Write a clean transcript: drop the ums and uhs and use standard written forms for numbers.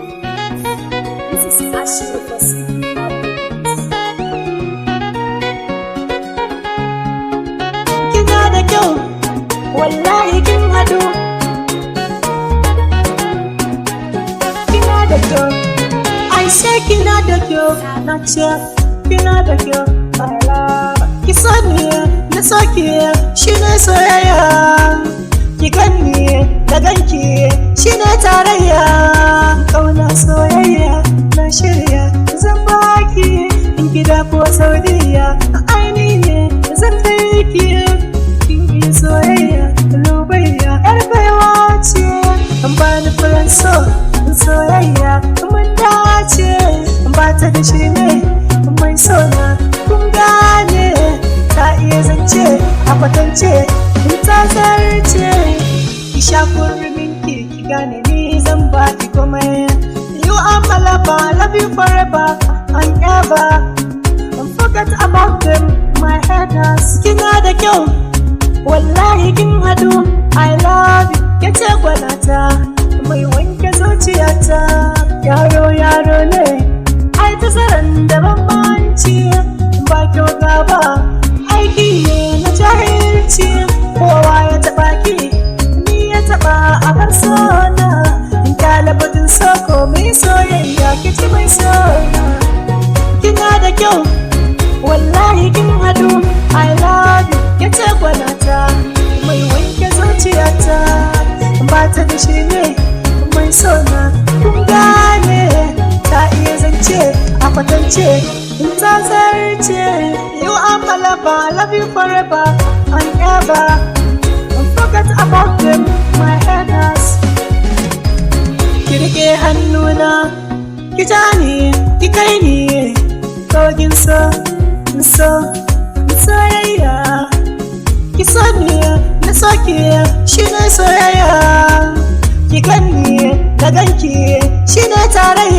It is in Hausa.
This is Ashley for Sydney. Kina da kyau, wallahi kin hadu. Kina da kyau, I say kina da kyau, na ce kina da kyau. Ki sani na soki shi ne soyayya. Ki ganni da ganki shi ne tarayya. Kauna soyayya na shirya zan baki in gida ko Saudiya. Aini ne zan kai ki kin soyayya lubayya. Yar baiwa ce an bani furen so soyayya mun dace ba ta da shi ne mai sona kun gane ta iya zance a kwatance in ta zarce ki sha kurminki ki gane ni zan ba ki komai. You are my lover, love you forever and ever. Don't forget about them, my haters. Kina da kyau, wallahi kin hadu. I love you, yace gwanata mai wanke zuciyata. Yaro ne, ai tazaran da bambanci ba kyau gaba. Aiki ne na jahilci, kowa ya taɓa ki, ni ya taɓa a bar sona. In kalabatin soko mai soyayya kici mai sona. Kina da kyau, wallahi kin hadu. I love you, yace gwanata mai wanke zuciyata. Ba ta da shi ne mai sona kun gane ta iya zance a kwatance in ta zarce. You are my lover, love you forever and ever. Don't forget about them, my haters. Ki rike hannuna, ki ja ni, ki kai ni kogin soyayya. Ki so ni na soki shi ne soyayya. Ki ganni da ganki shi ne tarayya.